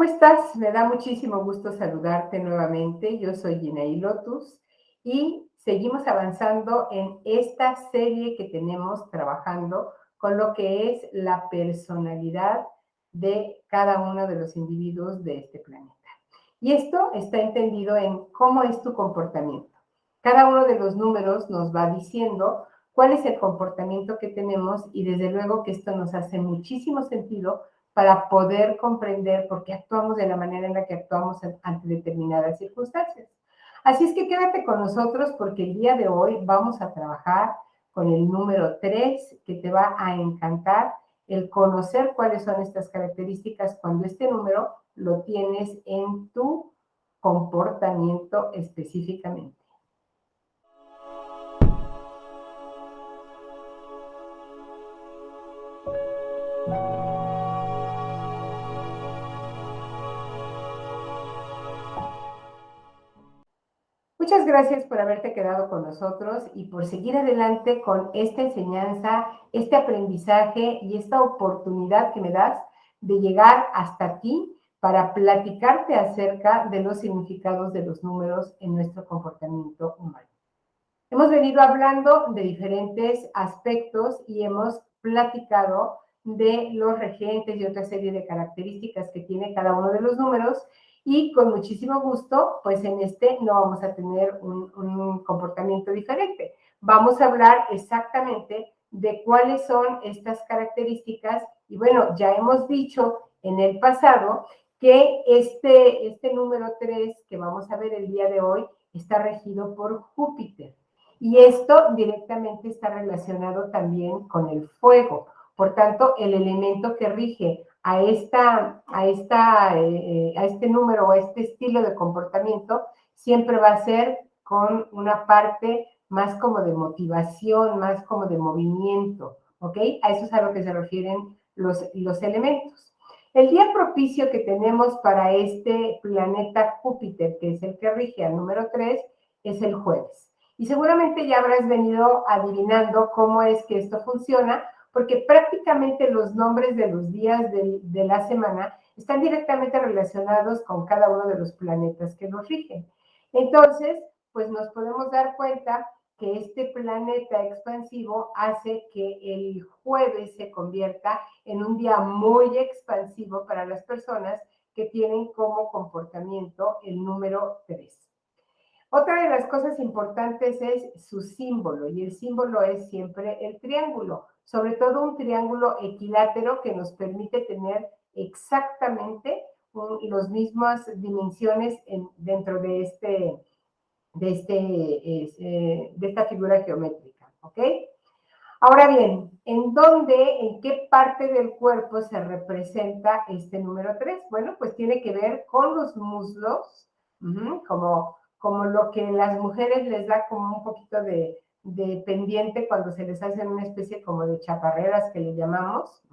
estás? Me da muchísimo gusto saludarte nuevamente. Yo soy Ginaí Lotus y seguimos avanzando en esta serie que tenemos trabajando con lo que es la personalidad de cada uno de los individuos de este planeta. Y esto está entendido en cómo es tu comportamiento. Cada uno de los números nos va diciendo cuál es el comportamiento que tenemos y desde luego que esto nos hace muchísimo sentido para poder comprender por qué actuamos de la manera en la que actuamos ante determinadas circunstancias. Así es que quédate con nosotros porque el día de hoy vamos a trabajar con el número 3, que te va a encantar el conocer cuáles son estas características cuando este número lo tienes en tu comportamiento específicamente. Muchas gracias por haberte quedado con nosotros y por seguir adelante con esta enseñanza, este aprendizaje y esta oportunidad que me das de llegar hasta aquí para platicarte acerca de los significados de los números en nuestro comportamiento humano. Hemos venido hablando de diferentes aspectos y hemos platicado de los regentes y otra serie de características que tiene cada uno de los números y con muchísimo gusto, pues en este no vamos a tener un comportamiento diferente. Vamos a hablar exactamente de cuáles son estas características y bueno, ya hemos dicho en el pasado que este número 3 que vamos a ver el día de hoy está regido por Júpiter. Y esto directamente está relacionado también con el fuego. Por tanto, el elemento que rige a este número o a este estilo de comportamiento siempre va a ser con una parte más como de motivación, más como de movimiento, ¿ok? A eso es a lo que se refieren los elementos. El día propicio que tenemos para este planeta Júpiter, que es el que rige al número 3, es el jueves. Y seguramente ya habrás venido adivinando cómo es que esto funciona, porque prácticamente los nombres de los días de la semana están directamente relacionados con cada uno de los planetas que nos rigen. Entonces, pues nos podemos dar cuenta que este planeta expansivo hace que el jueves se convierta en un día muy expansivo para las personas que tienen como comportamiento el número 3. Otra de las cosas importantes es su símbolo, y el símbolo es siempre el triángulo, sobre todo un triángulo equilátero que nos permite tener exactamente las mismas dimensiones dentro de esta figura geométrica, ¿ok? Ahora bien, ¿en qué parte del cuerpo se representa este número 3? Bueno, pues tiene que ver con los muslos, como lo que las mujeres les da como un poquito de pendiente cuando se les hace una especie como de chaparreras que le llamamos.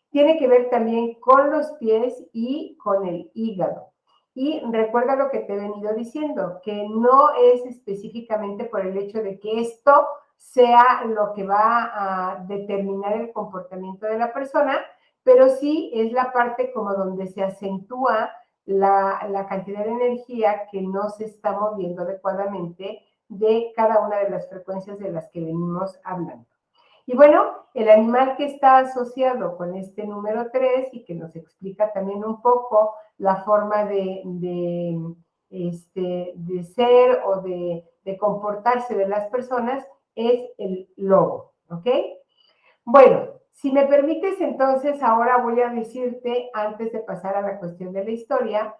Tiene que ver también con los pies y con el hígado. Y recuerda lo que te he venido diciendo, que no es específicamente por el hecho de que esto sea lo que va a determinar el comportamiento de la persona, pero sí es la parte como donde se acentúa la cantidad de energía que no se está moviendo adecuadamente de cada una de las frecuencias de las que venimos hablando. Y bueno, el animal que está asociado con este número 3 y que nos explica también un poco la forma de ser o de comportarse de las personas es el lobo, ¿ok? Bueno, si me permites, entonces ahora voy a decirte, antes de pasar a la cuestión de la historia,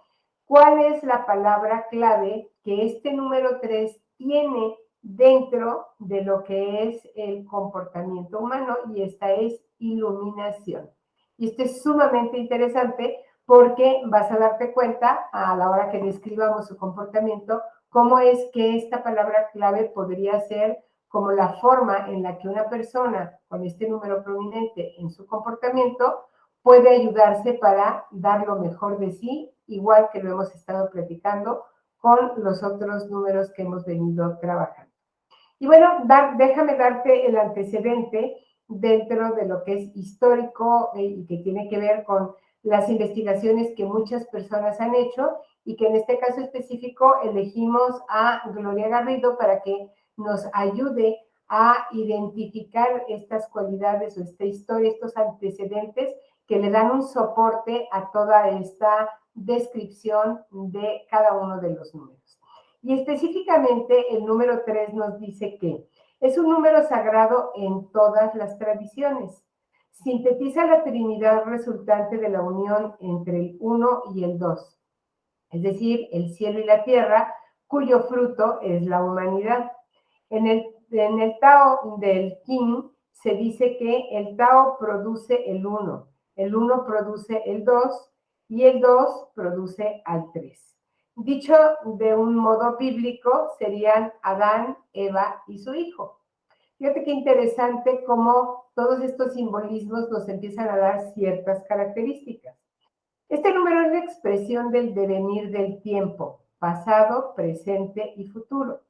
cuál es la palabra clave que este número 3 tiene dentro de lo que es el comportamiento humano, y esta es iluminación. Y esto es sumamente interesante porque vas a darte cuenta a la hora que describamos su comportamiento, cómo es que esta palabra clave podría ser como la forma en la que una persona con este número prominente en su comportamiento puede ayudarse para dar lo mejor de sí, igual que lo hemos estado platicando con los otros números que hemos venido trabajando. Y bueno, déjame darte el antecedente dentro de lo que es histórico y que tiene que ver con las investigaciones que muchas personas han hecho y que en este caso específico elegimos a Gloria Garrido para que nos ayude a identificar estas cualidades o esta historia, estos antecedentes que le dan un soporte a toda esta descripción de cada uno de los números. Y específicamente el número 3 nos dice que es un número sagrado en todas las tradiciones. Sintetiza la Trinidad resultante de la unión entre el 1 y el 2, es decir, el cielo y la tierra, cuyo fruto es la humanidad. En el Tao del King se dice que el Tao produce el 1 produce el 2 y el 2 produce al 3. Dicho de un modo bíblico, serían Adán, Eva y su hijo. Fíjate qué interesante cómo todos estos simbolismos nos empiezan a dar ciertas características. Este número es la expresión del devenir del tiempo, pasado, presente y futuro.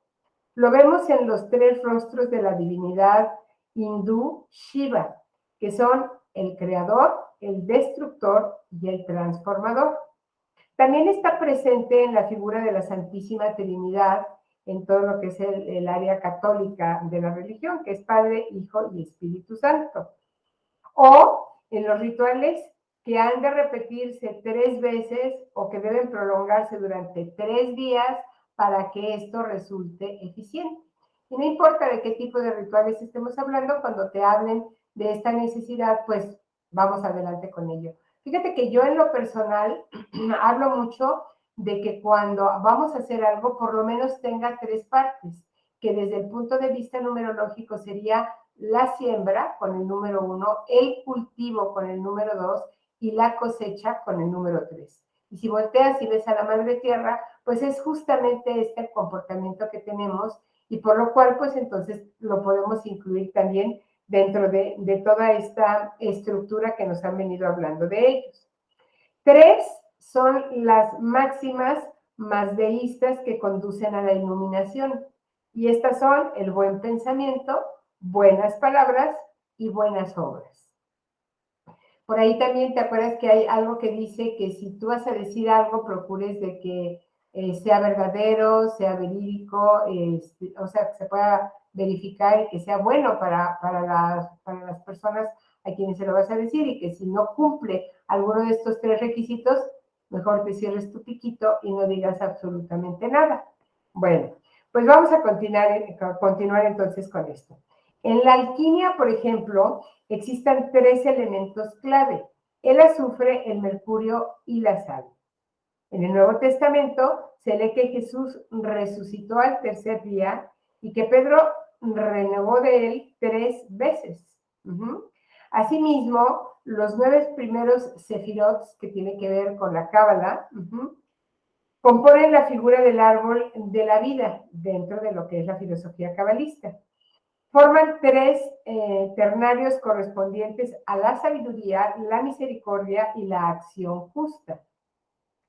Lo vemos en los 3 rostros de la divinidad hindú Shiva, que son el creador, el destructor y el transformador. También está presente en la figura de la Santísima Trinidad en todo lo que es el área católica de la religión, que es Padre, Hijo y Espíritu Santo. O en los rituales que han de repetirse 3 veces o que deben prolongarse durante 3 días para que esto resulte eficiente. Y no importa de qué tipo de rituales estemos hablando, cuando te hablen de esta necesidad, pues vamos adelante con ello. Fíjate que yo en lo personal hablo mucho de que cuando vamos a hacer algo, por lo menos tenga 3 partes, que desde el punto de vista numerológico sería la siembra con el número 1, el cultivo con el número 2 y la cosecha con el número 3. Y si volteas y ves a la madre tierra, pues es justamente este comportamiento que tenemos y por lo cual pues entonces lo podemos incluir también dentro de toda esta estructura que nos han venido hablando de ellos. 3 son las máximas mazdeístas que conducen a la iluminación y estas son el buen pensamiento, buenas palabras y buenas obras. Por ahí también te acuerdas que hay algo que dice que si tú vas a decir algo, procures de que sea verdadero, sea verídico, o sea, que se pueda verificar y que sea bueno para las personas a quienes se lo vas a decir y que si no cumple alguno de estos 3 requisitos, mejor te cierres tu piquito y no digas absolutamente nada. Bueno, pues vamos a continuar entonces con esto. En la alquimia, por ejemplo, existen 3 elementos clave: el azufre, el mercurio y la sal. En el Nuevo Testamento se lee que Jesús resucitó al tercer día y que Pedro renegó de él 3 veces. Asimismo, los 9 primeros sefirots, que tienen que ver con la cábala, componen la figura del árbol de la vida dentro de lo que es la filosofía cabalista. Forman 3 ternarios correspondientes a la sabiduría, la misericordia y la acción justa.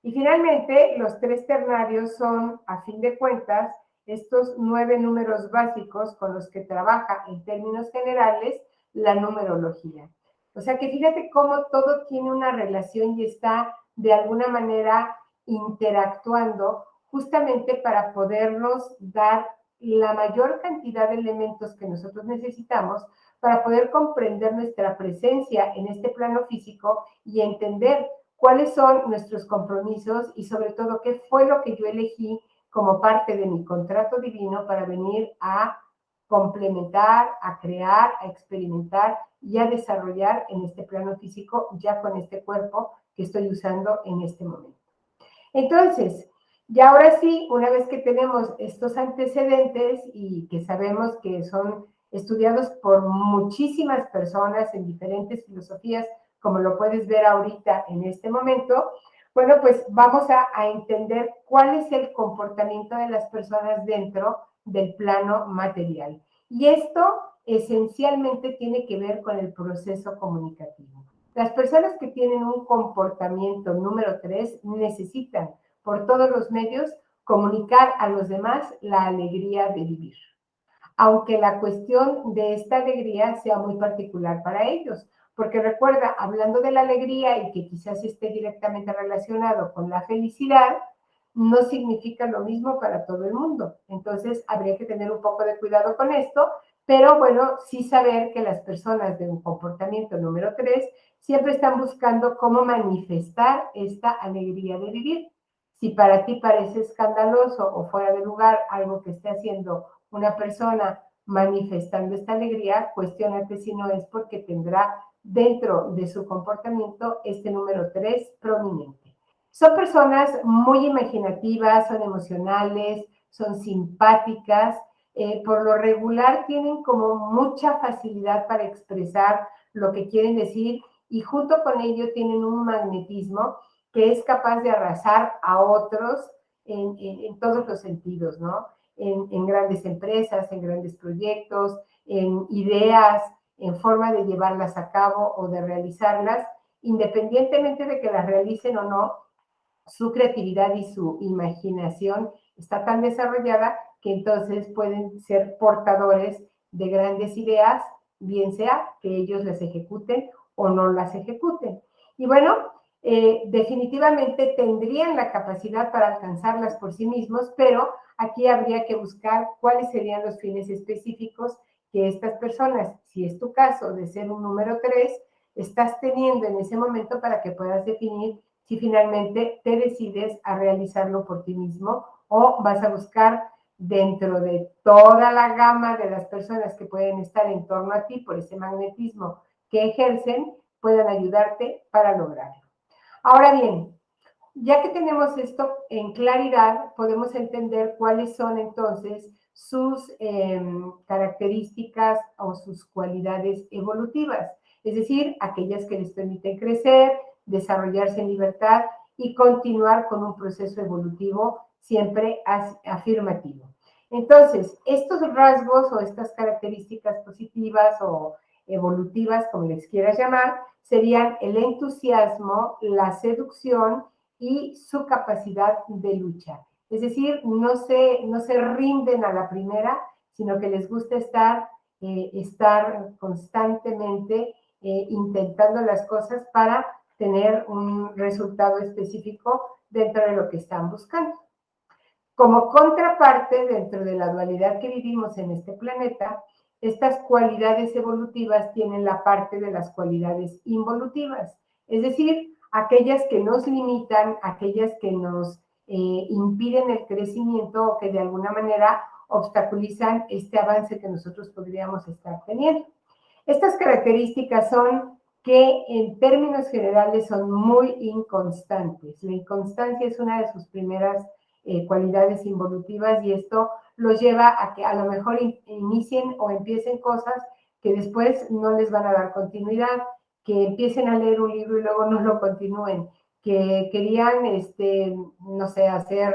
Y finalmente, los 3 ternarios son, a fin de cuentas, estos 9 números básicos con los que trabaja en términos generales la numerología. O sea que fíjate cómo todo tiene una relación y está de alguna manera interactuando justamente para podernos dar la mayor cantidad de elementos que nosotros necesitamos para poder comprender nuestra presencia en este plano físico y entender cuáles son nuestros compromisos y sobre todo qué fue lo que yo elegí como parte de mi contrato divino para venir a complementar, a crear, a experimentar y a desarrollar en este plano físico ya con este cuerpo que estoy usando en este momento. Entonces, y ahora sí, una vez que tenemos estos antecedentes y que sabemos que son estudiados por muchísimas personas en diferentes filosofías, como lo puedes ver ahorita en este momento, bueno, pues vamos a entender cuál es el comportamiento de las personas dentro del plano material. Y esto esencialmente tiene que ver con el proceso comunicativo. Las personas que tienen un comportamiento número 3 necesitan por todos los medios comunicar a los demás la alegría de vivir. aunque la cuestión de esta alegría sea muy particular para ellos. Porque recuerda, hablando de la alegría y que quizás esté directamente relacionado con la felicidad, no significa lo mismo para todo el mundo. Entonces, habría que tener un poco de cuidado con esto, pero bueno, sí saber que las personas de un comportamiento número 3 siempre están buscando cómo manifestar esta alegría de vivir. Si para ti parece escandaloso o fuera de lugar algo que esté haciendo una persona manifestando esta alegría, cuestiónate si no es porque tendrá dentro de su comportamiento este número 3 prominente. Son personas muy imaginativas, son emocionales, son simpáticas, por lo regular tienen como mucha facilidad para expresar lo que quieren decir y junto con ello tienen un magnetismo que es capaz de arrasar a otros en todos los sentidos, ¿no? En grandes empresas, en grandes proyectos, en ideas, en forma de llevarlas a cabo o de realizarlas, independientemente de que las realicen o no, su creatividad y su imaginación está tan desarrollada que entonces pueden ser portadores de grandes ideas, bien sea que ellos las ejecuten o no las ejecuten. Y bueno, definitivamente tendrían la capacidad para alcanzarlas por sí mismos, pero aquí habría que buscar cuáles serían los fines específicos que estas personas, si es tu caso de ser un número 3, estás teniendo en ese momento para que puedas definir si finalmente te decides a realizarlo por ti mismo o vas a buscar dentro de toda la gama de las personas que pueden estar en torno a ti por ese magnetismo que ejercen, puedan ayudarte para lograrlo. Ahora bien, ya que tenemos esto en claridad, podemos entender cuáles son entonces sus características o sus cualidades evolutivas, es decir, aquellas que les permiten crecer, desarrollarse en libertad y continuar con un proceso evolutivo siempre afirmativo. Entonces, estos rasgos o estas características positivas o evolutivas, como les quieras llamar, serían el entusiasmo, la seducción y su capacidad de lucha. Es decir, no se rinden a la primera, sino que les gusta estar constantemente intentando las cosas para tener un resultado específico dentro de lo que están buscando. Como contraparte, dentro de la dualidad que vivimos en este planeta, estas cualidades evolutivas tienen la parte de las cualidades involutivas, es decir, aquellas que nos limitan, aquellas que nos impiden el crecimiento o que de alguna manera obstaculizan este avance que nosotros podríamos estar teniendo. Estas características son que en términos generales son muy inconstantes. La inconstancia es una de sus primeras cualidades involutivas y esto los lleva a que a lo mejor inicien o empiecen cosas que después no les van a dar continuidad, que empiecen a leer un libro y luego no lo continúen, que querían, no sé, hacer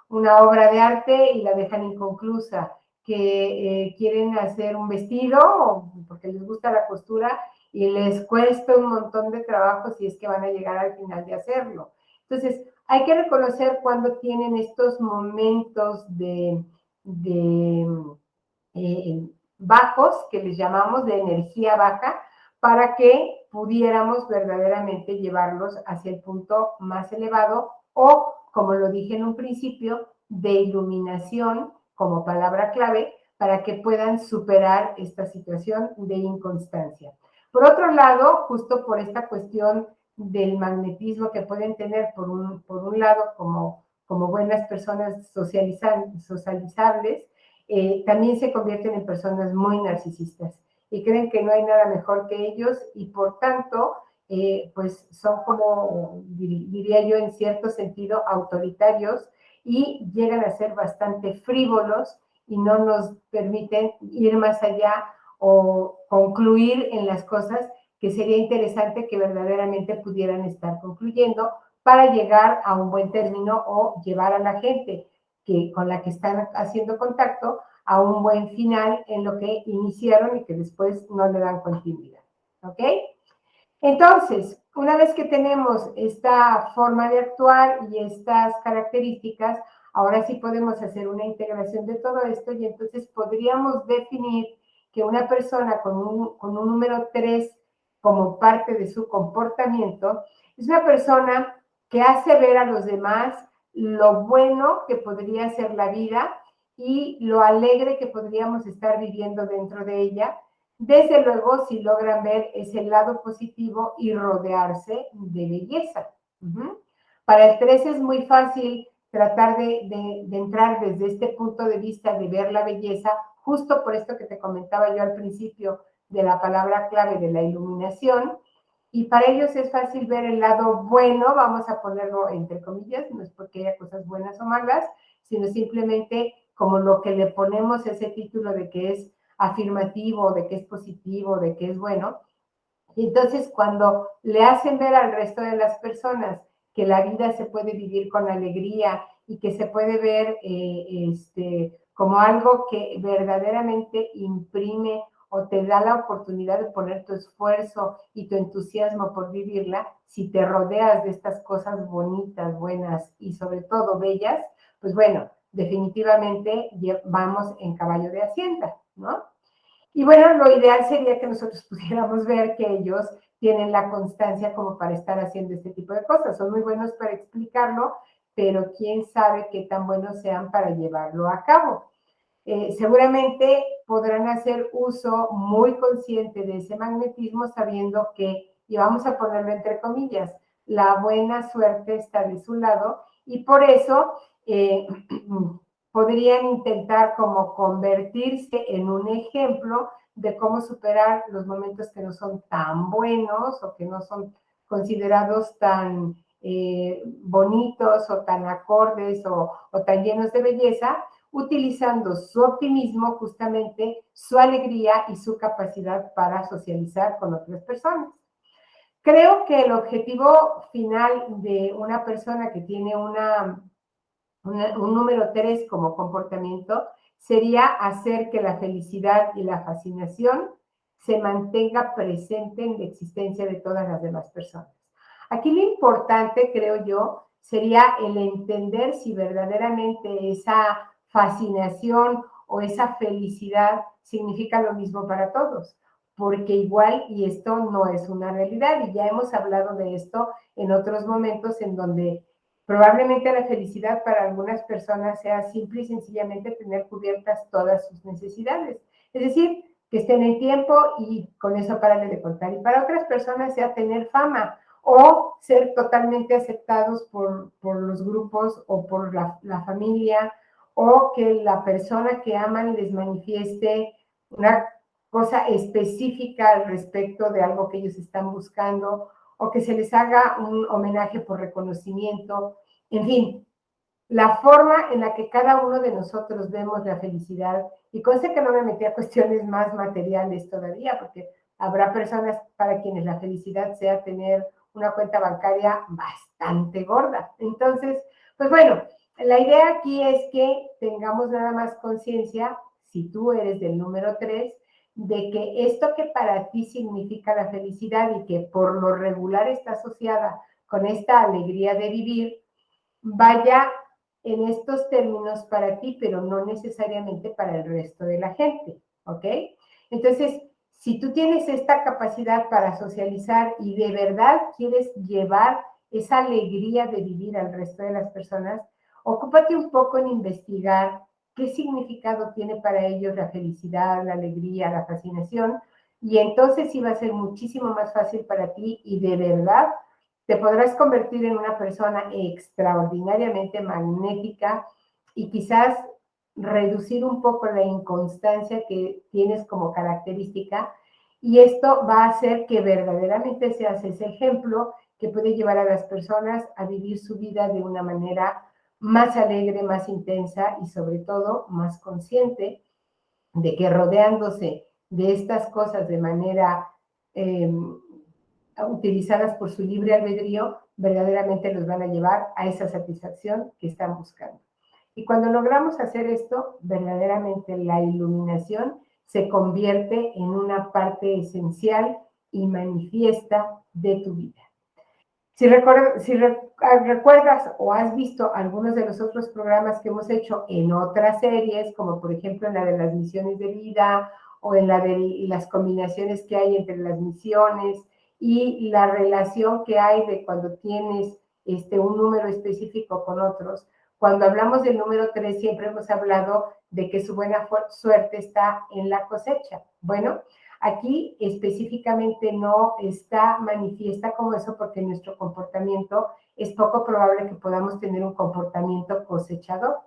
una obra de arte y la dejan inconclusa, que quieren hacer un vestido porque les gusta la costura y les cuesta un montón de trabajo si es que van a llegar al final de hacerlo. Entonces, hay que reconocer cuando tienen estos momentos bajos, que les llamamos de energía baja, para que pudiéramos verdaderamente llevarlos hacia el punto más elevado o, como lo dije en un principio, de iluminación como palabra clave para que puedan superar esta situación de inconstancia. Por otro lado, justo por esta cuestión del magnetismo que pueden tener por un lado como buenas personas socializables, también se convierten en personas muy narcisistas y creen que no hay nada mejor que ellos y por tanto, pues son como, diría yo, en cierto sentido autoritarios y llegan a ser bastante frívolos y no nos permiten ir más allá o concluir en las cosas que sería interesante que verdaderamente pudieran estar concluyendo para llegar a un buen término o llevar a la gente con la que están haciendo contacto a un buen final en lo que iniciaron y que después no le dan continuidad. ¿Ok? Entonces, una vez que tenemos esta forma de actuar y estas características, Ahora sí podemos hacer una integración de todo esto y entonces podríamos definir que una persona con un número 3 como parte de su comportamiento es una persona que hace ver a los demás lo bueno que podría ser la vida y lo alegre que podríamos estar viviendo dentro de ella. Desde luego, si logran ver ese lado positivo y rodearse de belleza. Para el 3 es muy fácil tratar de entrar desde este punto de vista de ver la belleza, justo por esto que te comentaba yo al principio de la palabra clave de la iluminación, y para ellos es fácil ver el lado bueno, vamos a ponerlo entre comillas, no es porque haya cosas buenas o malas, sino simplemente como lo que le ponemos ese título de que es afirmativo, de que es positivo, de que es bueno. Y entonces cuando le hacen ver al resto de las personas que la vida se puede vivir con alegría y que se puede ver como algo que verdaderamente imprime o te da la oportunidad de poner tu esfuerzo y tu entusiasmo por vivirla, si te rodeas de estas cosas bonitas, buenas y sobre todo bellas, pues bueno, definitivamente vamos en caballo de hacienda, ¿no? Y bueno, lo ideal sería que nosotros pudiéramos ver que ellos tienen la constancia como para estar haciendo este tipo de cosas. Son muy buenos para explicarlo, pero quién sabe qué tan buenos sean para llevarlo a cabo. Seguramente podrán hacer uso muy consciente de ese magnetismo sabiendo que, y vamos a ponerlo entre comillas, la buena suerte está de su lado y por eso podrían intentar como convertirse en un ejemplo de cómo superar los momentos que no son tan buenos o que no son considerados tan bonitos o tan acordes o tan llenos de belleza, utilizando su optimismo, justamente su alegría y su capacidad para socializar con otras personas. Creo que el objetivo final de una persona que tiene un número 3 como comportamiento sería hacer que la felicidad y la fascinación se mantenga presente en la existencia de todas las demás personas. Aquí lo importante, creo yo, sería el entender si verdaderamente esa fascinación o esa felicidad significa lo mismo para todos, porque igual, y esto no es una realidad, y ya hemos hablado de esto en otros momentos en donde probablemente la felicidad para algunas personas sea simple y sencillamente tener cubiertas todas sus necesidades. Es decir, que estén en tiempo y con eso párale de contar. Y para otras personas sea tener fama o ser totalmente aceptados por los grupos o por la familia o que la persona que aman les manifieste una cosa específica al respecto de algo que ellos están buscando o que se les haga un homenaje por reconocimiento, en fin, la forma en la que cada uno de nosotros vemos la felicidad, y conste que no me metí a cuestiones más materiales todavía, porque habrá personas para quienes la felicidad sea tener una cuenta bancaria bastante gorda. Entonces, pues bueno, la idea aquí es que tengamos nada más conciencia, si tú eres del número 3, de que esto que para ti significa la felicidad y que por lo regular está asociada con esta alegría de vivir, vaya en estos términos para ti, pero no necesariamente para el resto de la gente, ¿ok? Entonces, si tú tienes esta capacidad para socializar y de verdad quieres llevar esa alegría de vivir al resto de las personas, ocúpate un poco en investigar qué significado tiene para ellos la felicidad, la alegría, la fascinación, y entonces sí va a ser muchísimo más fácil para ti y de verdad te podrás convertir en una persona extraordinariamente magnética y quizás reducir un poco la inconstancia que tienes como característica y esto va a hacer que verdaderamente seas ese ejemplo que puede llevar a las personas a vivir su vida de una manera más alegre, más intensa y sobre todo más consciente de que rodeándose de estas cosas de manera utilizadas por su libre albedrío, verdaderamente los van a llevar a esa satisfacción que están buscando. Y cuando logramos hacer esto, verdaderamente la iluminación se convierte en una parte esencial y manifiesta de tu vida. Recuerdas o has visto algunos de los otros programas que hemos hecho en otras series, como por ejemplo en la de las misiones de vida o en la de las combinaciones que hay entre las misiones y la relación que hay de cuando tienes un número específico con otros. Cuando hablamos del número 3 siempre hemos hablado de que su buena suerte está en la cosecha. Bueno, aquí específicamente no está manifiesta como eso porque nuestro comportamiento es poco probable que podamos tener un comportamiento cosechador.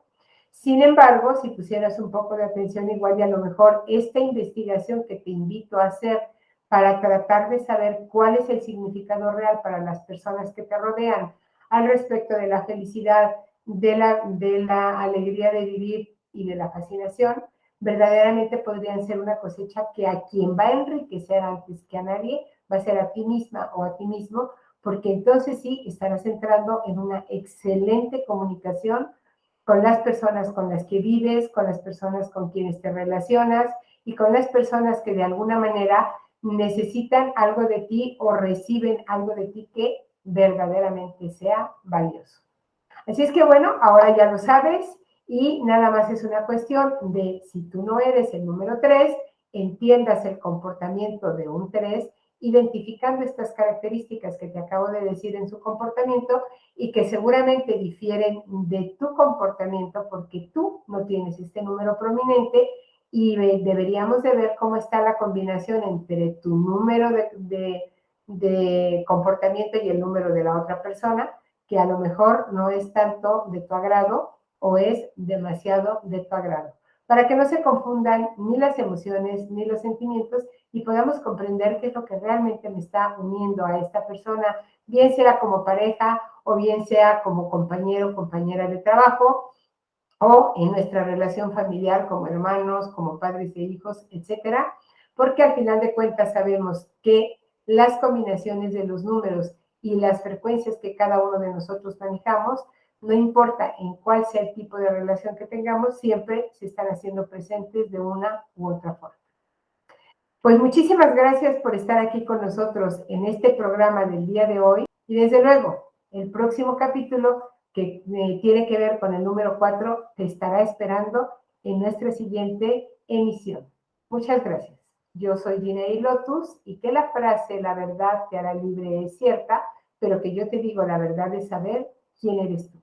Sin embargo, si pusieras un poco de atención, igual y a lo mejor esta investigación que te invito a hacer para tratar de saber cuál es el significado real para las personas que te rodean al respecto de la felicidad, de la alegría de vivir y de la fascinación, verdaderamente podrían ser una cosecha que a quien va a enriquecer antes que a nadie va a ser a ti misma o a ti mismo, porque entonces sí estarás entrando en una excelente comunicación con las personas con las que vives, con las personas con quienes te relacionas y con las personas que de alguna manera necesitan algo de ti o reciben algo de ti que verdaderamente sea valioso. Así es que bueno, ahora ya lo sabes y nada más es una cuestión de si tú no eres el número 3, entiendas el comportamiento de un 3, identificando estas características que te acabo de decir en su comportamiento y que seguramente difieren de tu comportamiento porque tú no tienes este número prominente y deberíamos de ver cómo está la combinación entre tu número de comportamiento y el número de la otra persona, que a lo mejor no es tanto de tu agrado o es demasiado de tu agrado. Para que no se confundan ni las emociones ni los sentimientos y podamos comprender qué es lo que realmente me está uniendo a esta persona, bien sea como pareja o bien sea como compañero o compañera de trabajo o en nuestra relación familiar como hermanos, como padres e hijos, etcétera, porque al final de cuentas sabemos que las combinaciones de los números y las frecuencias que cada uno de nosotros manejamos, no importa en cuál sea el tipo de relación que tengamos, siempre se están haciendo presentes de una u otra forma. Pues muchísimas gracias por estar aquí con nosotros en este programa del día de hoy y desde luego el próximo capítulo que tiene que ver con el número 4 te estará esperando en nuestra siguiente emisión. Muchas gracias. Yo soy Diney Lotus y que la frase "la verdad te hará libre" es cierta, pero que yo te digo la verdad es saber quién eres tú.